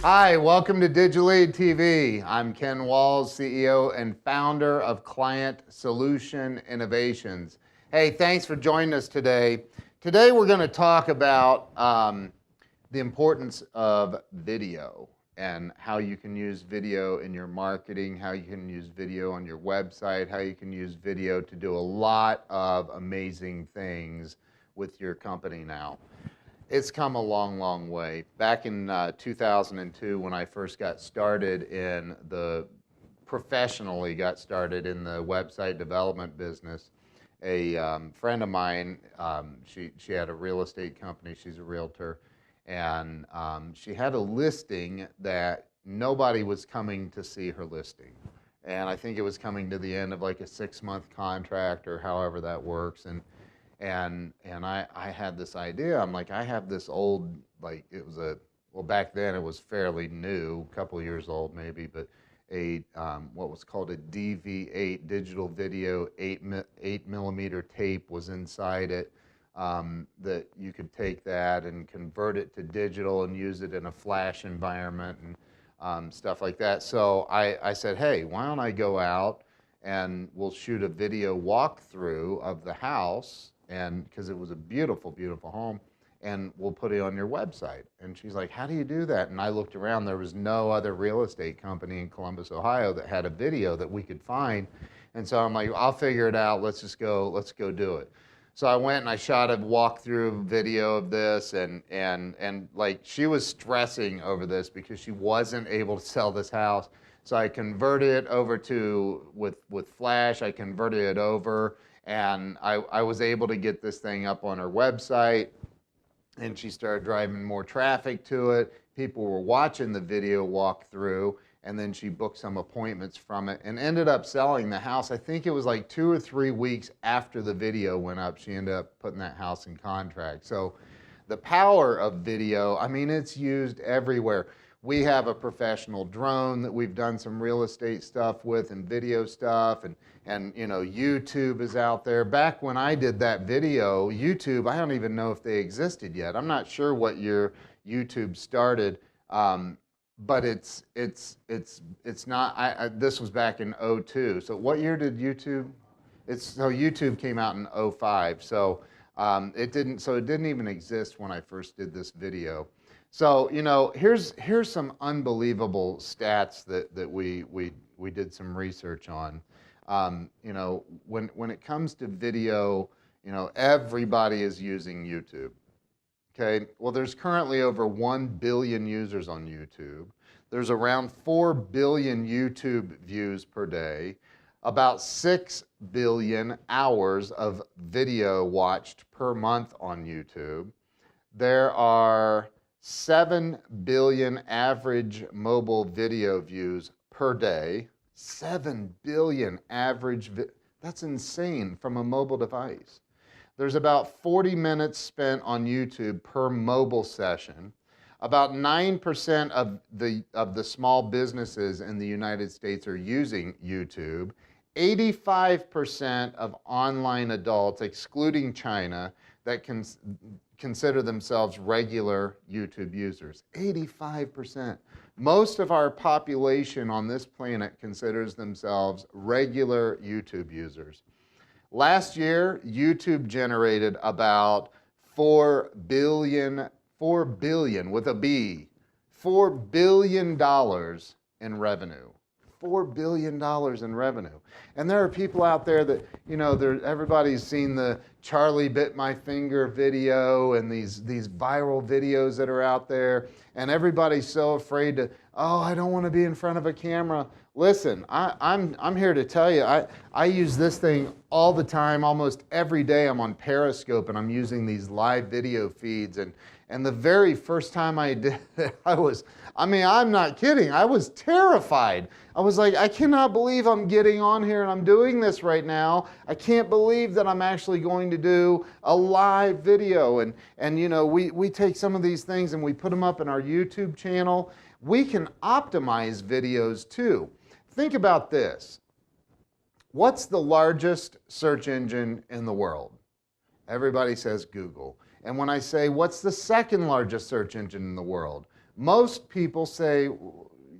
Hi, welcome to DigiLEAD TV. I'm Ken Walls, CEO and founder of Client Solution Innovations. Hey, thanks for joining us today. Today we're going to talk about the importance of video and how you can use video in your marketing, how you can use video on your website, how you can use video to do a lot of amazing things with your company now. It's come a long, long way. Back in 2002, when I first got started professionally got started in the website development business, a friend of mine, she had a real estate company, she's a realtor, and she had a listing that nobody was coming to see her listing. And I think it was coming to the end of like a 6-month contract or however that works. And I had this idea. I'm like, I have this old, like well, back then it was fairly new, a couple years old maybe, but what was called a DV8, digital video, 8mm tape was inside it, that you could take that and convert it to digital and use it in a flash environment and stuff like that. So I said, hey, why don't I go out and we'll shoot a video walkthrough of the house, and because it was a beautiful, beautiful home, and we'll put it on your website. And she's like, how do you do that? And I looked around, there was no other real estate company in Columbus, Ohio that had a video that we could find. And so I'm like, I'll figure it out, let's go do it. So I went and I shot a walkthrough video of this, and like, she was stressing over this because she wasn't able to sell this house. So I converted it over to, with Flash, I converted it over, and I was able to get this thing up on her website, and she started driving more traffic to it. People were watching the video walkthrough, and then she booked some appointments from it and ended up selling the house. I think it was like 2 or 3 weeks after the video went up, she ended up putting that house in contract. So the power of video, I mean, it's used everywhere. We have a professional drone that we've done some real estate stuff with and video stuff, and you know, YouTube is out there. Back when I did that video, YouTube, I don't even know if they existed yet. I'm not sure what year YouTube started, but it's not. This was back in '02. So what year did YouTube? So YouTube came out in '05. So it didn't even exist when I first did this video. So, you know, here's some unbelievable stats that we did some research on. You know, when it comes to video, you know, everybody is using YouTube. Okay, well, there's currently over 1 billion users on YouTube. There's around 4 billion YouTube views per day, about 6 billion hours of video watched per month on YouTube. There are 7 billion average mobile video views per day. 7 billion average, that's insane, from a mobile device. There's about 40 minutes spent on YouTube per mobile session. About 9% of the small businesses in the United States are using YouTube. 85% of online adults, excluding China, that consider themselves regular YouTube users. 85%. Most of our population on this planet considers themselves regular YouTube users. Last year, YouTube generated about 4 billion with a B, $4 billion in revenue. $4 billion in revenue. And there are people out there that, you know, everybody's seen the Charlie bit my finger video and these viral videos that are out there, and everybody's so afraid to, oh, I don't want to be in front of a camera. Listen, I'm here to tell you, I use this thing all the time, almost every day. I'm on Periscope and I'm using these live video feeds, and the very first time I did it, I'm not kidding, I was terrified. I was like, I cannot believe I'm getting on here and I'm doing this right now. I can't believe that I'm actually going to do a live video. And you know, we take some of these things and we put them up in our YouTube channel. We can optimize videos too. Think about this. What's the largest search engine in the world? Everybody says Google. And when I say, what's the second largest search engine in the world? Most people say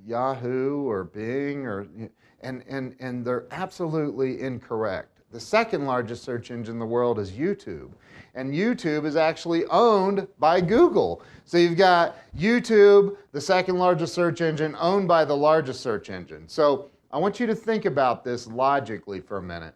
Yahoo or Bing, and they're absolutely incorrect. The second largest search engine in the world is YouTube. And YouTube is actually owned by Google. So you've got YouTube, the second largest search engine, owned by the largest search engine. So I want you to think about this logically for a minute.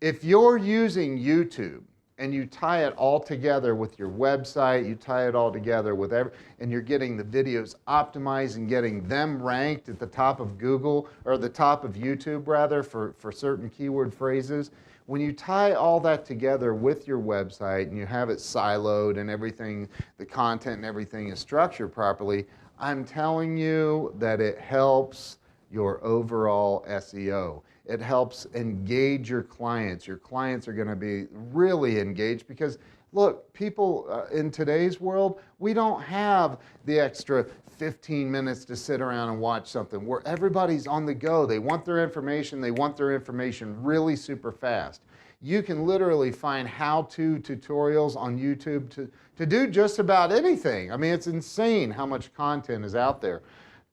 If you're using YouTube and you tie it all together with your website, you tie it all together with and you're getting the videos optimized and getting them ranked at the top of Google, or the top of YouTube rather, for certain keyword phrases, when you tie all that together with your website and you have it siloed and everything, the content and everything is structured properly, I'm telling you that it helps your overall SEO. It helps engage your clients. Your clients are going to be really engaged because, look, people in today's world, we don't have the extra 15 minutes to sit around and watch something where everybody's on the go. They want their information. They want their information really super fast. You can literally find how-to tutorials on YouTube to do just about anything. I mean, it's insane how much content is out there.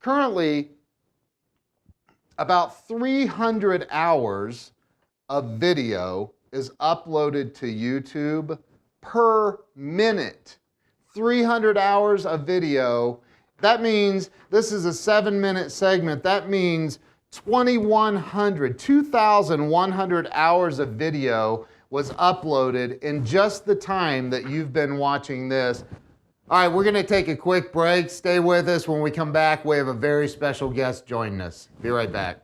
Currently, about 300 hours of video is uploaded to YouTube per minute. 300 hours of video. That means this is a 7-minute segment. That means 2,100 hours of video was uploaded in just the time that you've been watching this. All right, we're going to take a quick break. Stay with us. When we come back, we have a very special guest joining us. Be right back.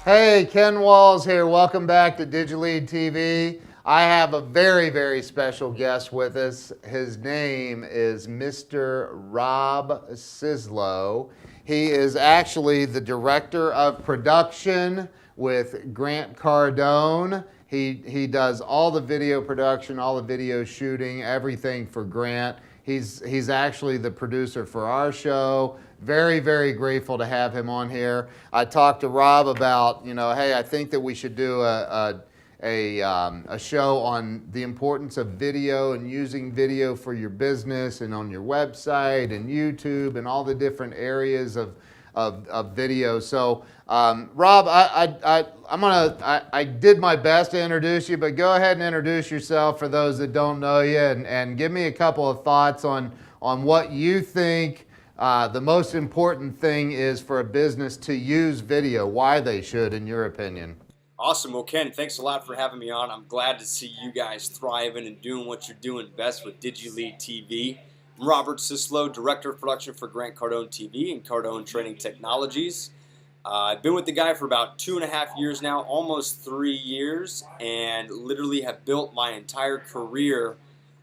Hey, Ken Walls here. Welcome back to DigiLEAD TV. I have a very, very special guest with us. His name is Mr. Rob Syslo. He is actually the director of production with Grant Cardone. He does all the video production, all the video shooting, everything for Grant. He's actually the producer for our show. Very, very grateful to have him on here. I talked to Rob about, hey, I think that we should do a show on the importance of video and using video for your business and on your website and YouTube and all the different areas of video. So, Rob, I did my best to introduce you, but go ahead and introduce yourself for those that don't know you, and give me a couple of thoughts on what you think the most important thing is for a business to use video, why they should, in your opinion. Awesome. Well, Ken, thanks a lot for having me on. I'm glad to see you guys thriving and doing what you're doing best with DigiLEAD TV. I'm Robert Syslo, Director of Production for Grant Cardone TV and Cardone Training Technologies. I've been with the guy for about 2.5 years now, almost 3 years, and literally have built my entire career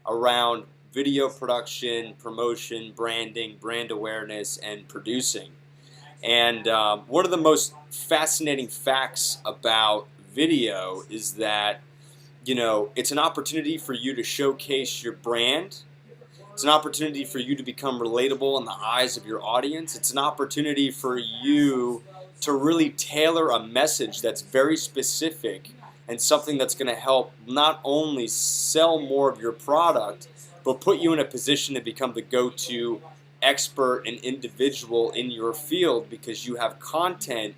around video production, promotion, branding, brand awareness, and producing. And one of the most fascinating facts about video is that, it's an opportunity for you to showcase your brand. It's an opportunity for you to become relatable in the eyes of your audience. It's an opportunity for you to really tailor a message that's very specific and something that's going to help not only sell more of your product, but put you in a position to become the go-to expert and individual in your field, because you have content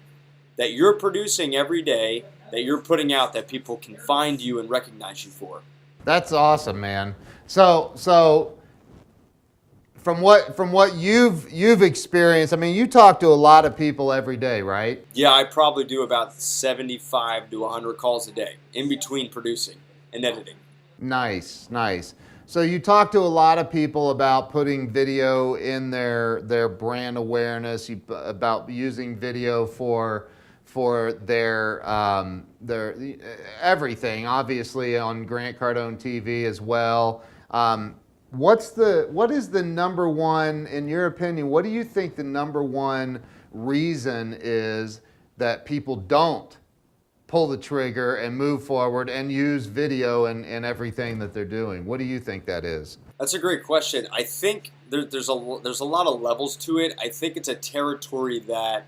that you're producing every day that you're putting out that people can find you and recognize you for. That's awesome, man. So from what you've experienced, I mean, you talk to a lot of people every day, right? Yeah, I probably do about 75 to 100 calls a day in between producing and editing. Nice. So you talk to a lot of people about putting video in their brand awareness, about using video for their everything, obviously on Grant Cardone TV as well. What is the number one, in your opinion, what do you think the number one reason is that people don't pull the trigger and move forward and use video in everything that they're doing? What do you think that is? That's a great question. I think there's a lot of levels to it. I think it's a territory that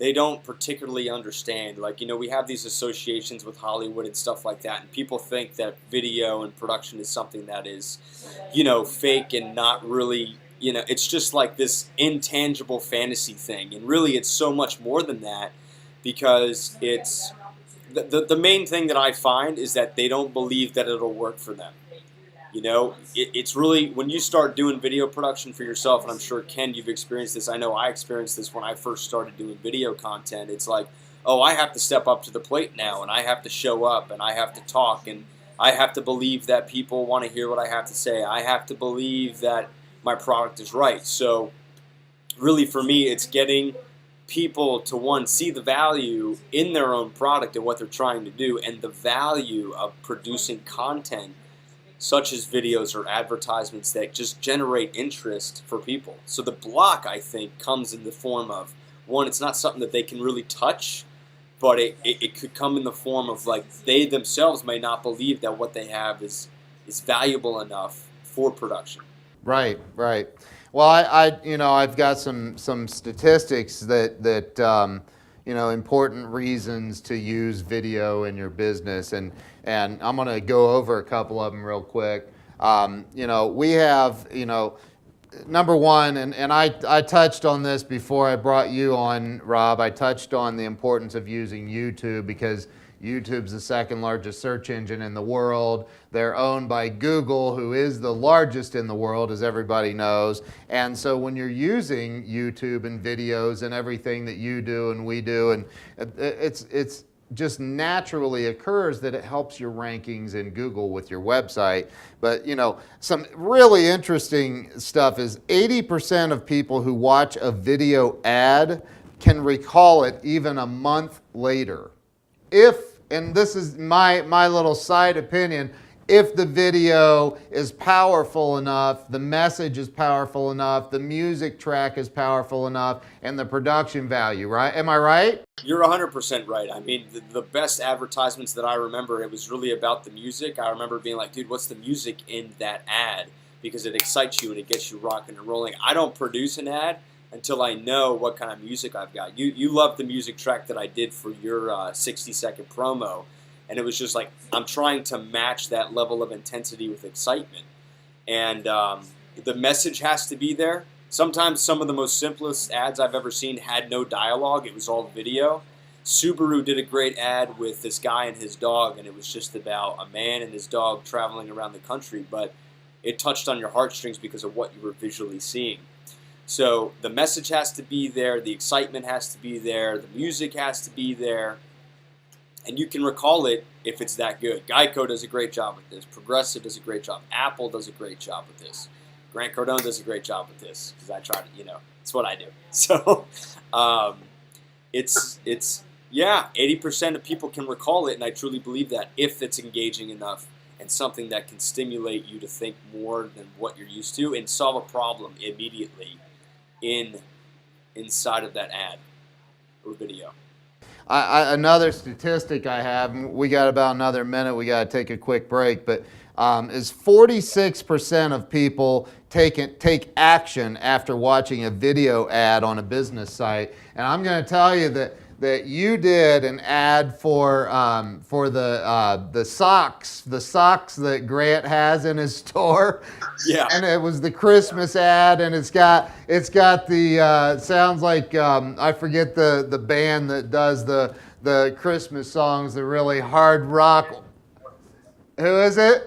they don't particularly understand. Like, we have these associations with Hollywood and stuff like that, and people think that video and production is something that is, fake and not really, it's just like this intangible fantasy thing. And really, it's so much more than that, because it's the main thing that I find is that they don't believe that it'll work for them. It's really, when you start doing video production for yourself, and I'm sure, Ken, you've experienced this. I know I experienced this when I first started doing video content. It's like, oh, I have to step up to the plate now, and I have to show up, and I have to talk, and I have to believe that people want to hear what I have to say. I have to believe that my product is right. So really, for me, it's getting people to, one, see the value in their own product and what they're trying to do, and the value of producing content such as videos or advertisements that just generate interest for people. So the block, I think, comes in the form of, one, it's not something that they can really touch, but it could come in the form of, like, they themselves may not believe that what they have is valuable enough for production. Right. Well, I've got some statistics that important reasons to use video in your business, and I'm going to go over a couple of them real quick. We have, number one, and I touched on this before I brought you on, Rob. I touched on the importance of using YouTube, because YouTube's the second largest search engine in the world. They're owned by Google, who is the largest in the world, as everybody knows. And so when you're using YouTube and videos and everything that you do and we do, and it's just naturally occurs that it helps your rankings in Google with your website. But some really interesting stuff is 80% of people who watch a video ad can recall it even a month later. And this is my little side opinion, if the video is powerful enough, the message is powerful enough, the music track is powerful enough, and the production value, right? Am I right? You're 100% right. I mean, the best advertisements that I remember, it was really about the music. I remember being like, dude, what's the music in that ad? Because it excites you and it gets you rocking and rolling. I don't produce an ad until I know what kind of music I've got. You love the music track that I did for your 60-second promo, and it was just like, I'm trying to match that level of intensity with excitement. And the message has to be there. Sometimes some of the most simplest ads I've ever seen had no dialogue. It was all video. Subaru did a great ad with this guy and his dog, and it was just about a man and his dog traveling around the country, but it touched on your heartstrings because of what you were visually seeing. So the message has to be there, the excitement has to be there, the music has to be there, and you can recall it if it's that good. Geico does a great job with this. Progressive does a great job. Apple does a great job with this. Grant Cardone does a great job with this, because I try to, it's what I do. So it's 80% of people can recall it, and I truly believe that, if it's engaging enough and something that can stimulate you to think more than what you're used to and solve a problem immediately inside of that ad or video. Another statistic I have, we got about another minute, we got to take a quick break, but is 46% of people take action after watching a video ad on a business site. And I'm going to tell you that you did an ad for the socks that Grant has in his store. Yeah. And it was the Christmas ad, and it's got the sounds like I forget the band that does the Christmas songs, the really hard rock. Who is it?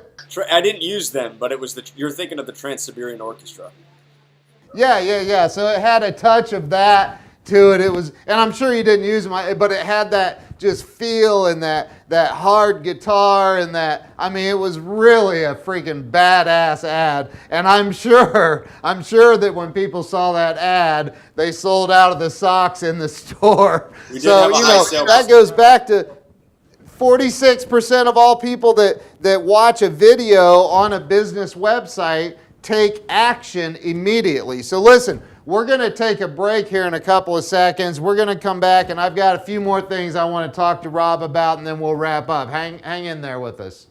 I didn't use them, but it was you're thinking of the Trans-Siberian Orchestra. Yeah. So it had a touch of that to it. It was, and I'm sure you didn't use them, but it had that just feel and that hard guitar and that, I mean, it was really a freaking badass ad. And I'm sure that when people saw that ad, they sold out of the socks in the store. So, that goes back to 46% of all people that watch a video on a business website take action immediately. So listen, we're going to take a break here in a couple of seconds. We're going to come back, and I've got a few more things I want to talk to Rob about, and then we'll wrap up. Hang in there with us.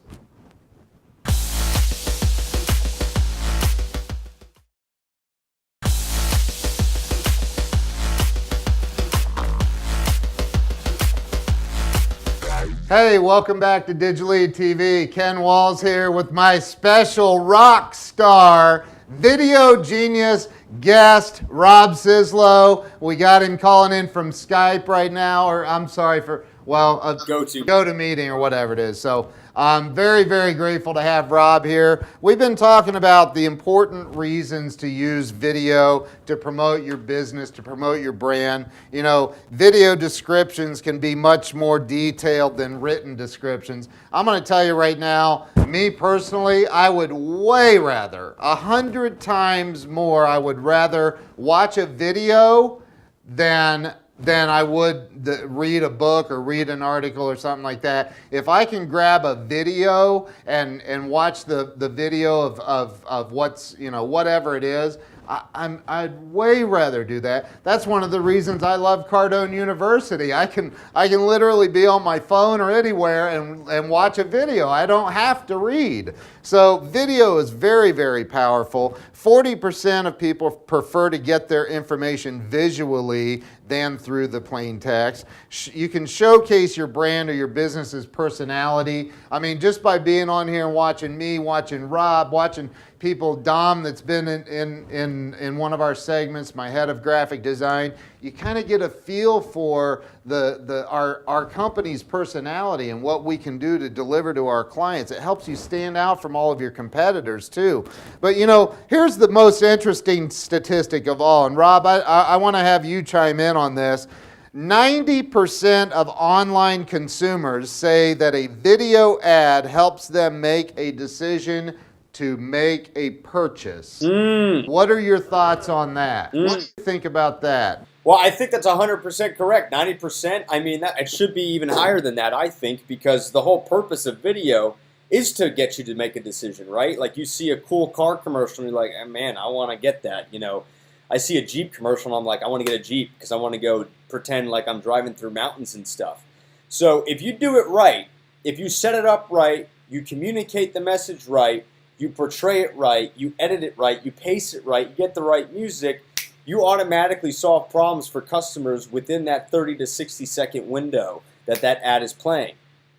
Hey, welcome back to DigiLEAD TV. Ken Walls here with my special rock star, video genius guest, Rob Syslo. We got him calling in from Skype right now, or I'm sorry for, well, a go-to meeting or whatever it is. So I'm very, very grateful to have Rob here. We've been talking about the important reasons to use video to promote your business, to promote your brand. You know, video descriptions can be much more detailed than written descriptions. I'm going to tell you right now, me personally, I would way rather, 100 times more, I would rather watch a video than I would read a book or read an article or something like that. If I can grab a video and watch the video of what's, you know, whatever it is, I'd way rather do that. That's one of the reasons I love Cardone University. I can literally be on my phone or anywhere and watch a video. I don't have to read. So video is very, very powerful. 40% of people prefer to get their information visually than through the plain text. You can showcase your brand or your business's personality. I mean, just by being on here and watching me, watching Rob, watching people, Dom that's been in one of our segments, my head of graphic design, you kind of get a feel for our company's personality and what we can do to deliver to our clients. It helps you stand out from all of your competitors too. But you know, here's the most interesting statistic of all, and Rob, I want to have you chime in on this. 90% of online consumers say that a video ad helps them make a decision to make a purchase. What are your thoughts on that? What do you think about that? Well, I think that's 100% correct. 90%, I mean, it should be even higher than that, I think, because the whole purpose of video is to get you to make a decision, right? Like you see a cool car commercial and you're like, oh, man, I want to get that, you know. I see a Jeep commercial and I'm like, I want to get a Jeep because I want to go pretend like I'm driving through mountains and stuff. So if you do it right, if you set it up right, you communicate the message right, you portray it right, you edit it right, you pace it right, you get the right music, you automatically solve problems for customers within that 30 to 60 second window that ad is playing,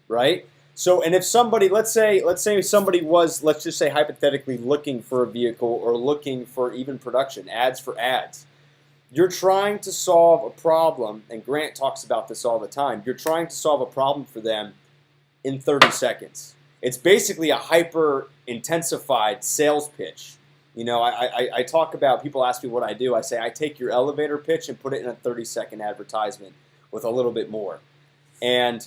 right? So, and if somebody, let's say somebody was, let's just say hypothetically looking for a vehicle or looking for even production, ads for ads, you're trying to solve a problem, and Grant talks about this all the time, you're trying to solve a problem for them in 30 seconds. It's basically a hyper-intensified sales pitch. You know, I talk about, people ask me what I do. I say I take your elevator pitch and put it in a 30-second advertisement with a little bit more. And,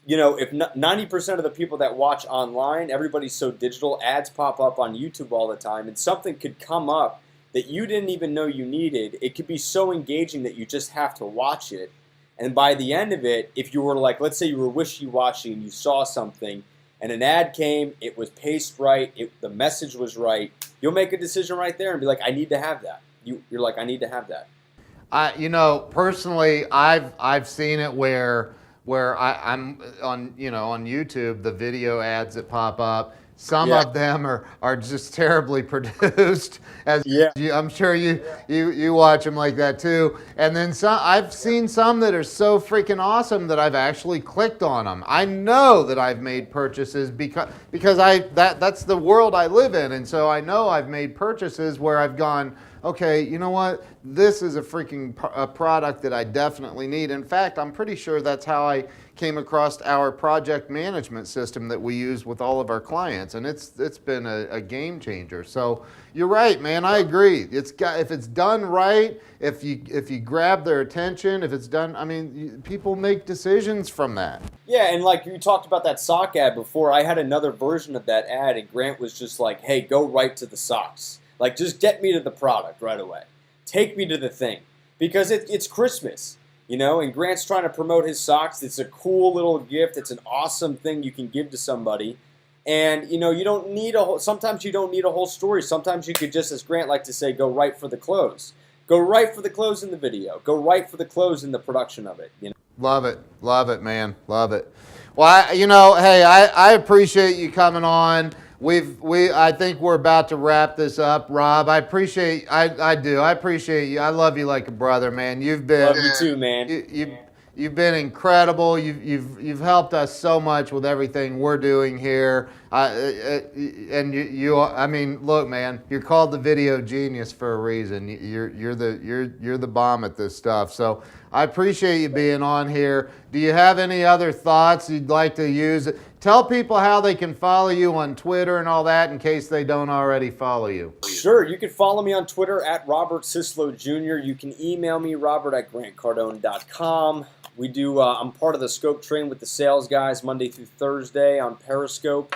you know, if 90% of the people that watch online, everybody's so digital, ads pop up on YouTube all the time, and something could come up that you didn't even know you needed. It could be so engaging that you just have to watch it. And by the end of it, if you were like, let's say you were wishy-washy and you saw something and an ad came, it was paced right, the message was right, you'll make a decision right there and be like, I need to have that. You're like, I need to have that. You know, personally, I've seen it where I'm on, you know, on YouTube, the video ads that pop up. Some of them are just terribly produced. I'm sure you watch them like that too. And then some, I've seen some that are so freaking awesome that I've actually clicked on them. I know that I've made purchases because that's the world I live in, and so I know I've made purchases where I've gone, okay, you know what? This is a freaking product that I definitely need. In fact, I'm pretty sure that's how I came across our project management system that we use with all of our clients, and it's been a game changer. So you're right, man. I agree. If it's done right, if you grab their attention, if it's done, I mean, people make decisions from that. Yeah, and like you talked about that sock ad before, I had another version of that ad, and Grant was just like, hey, go right to the socks. Like, just get me to the product right away. Take me to the thing. Because it's Christmas, you know, and Grant's trying to promote his socks. It's a cool little gift. It's an awesome thing you can give to somebody. And, you know, you don't need sometimes you don't need a whole story. Sometimes you could just, as Grant liked to say, go right for the close. Go right for the close in the video. Go right for the close in the production of it, you know. Love it, man. Love it. Well, you know, hey, I appreciate you coming on. I think we're about to wrap this up, Rob. I appreciate you. I love you like a brother, man. You've been. Love you too, man. You've been incredible. You've helped us so much with everything we're doing here. And I mean, look, man, you're called the video genius for a reason. You're the bomb at this stuff. So I appreciate you being on here. Do you have any other thoughts you'd like to use? Tell people how they can follow you on Twitter and all that in case they don't already follow you. Sure, you can follow me on Twitter at Robert Syslo Jr. You can email me, robert@grantcardone.com. We do. I'm part of the Scope Train with the Sales Guys Monday through Thursday on Periscope.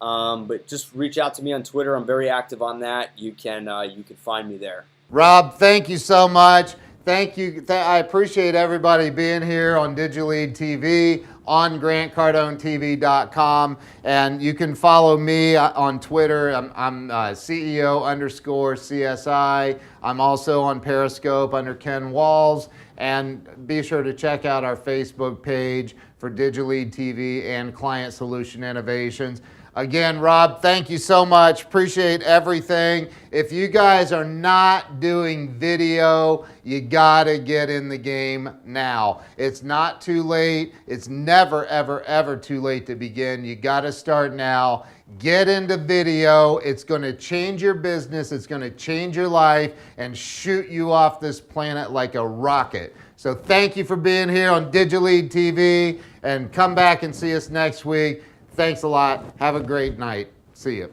But just reach out to me on Twitter. I'm very active on that. You can find me there. Rob, thank you so much. Thank you. I appreciate everybody being here on DigiLEAD TV, on GrantCardoneTV.com, and you can follow me on Twitter. I'm CEO_CSI. I'm also on Periscope under Ken Walls, and be sure to check out our Facebook page for DigiLEAD TV and Client Solution Innovations. Again, Rob, thank you so much. Appreciate everything. If you guys are not doing video, you gotta get in the game now. It's not too late. It's never, ever, ever too late to begin. You gotta start now. Get into video. It's gonna change your business. It's gonna change your life and shoot you off this planet like a rocket. So thank you for being here on DigiLEAD TV, and come back and see us next week. Thanks a lot. Have a great night. See you.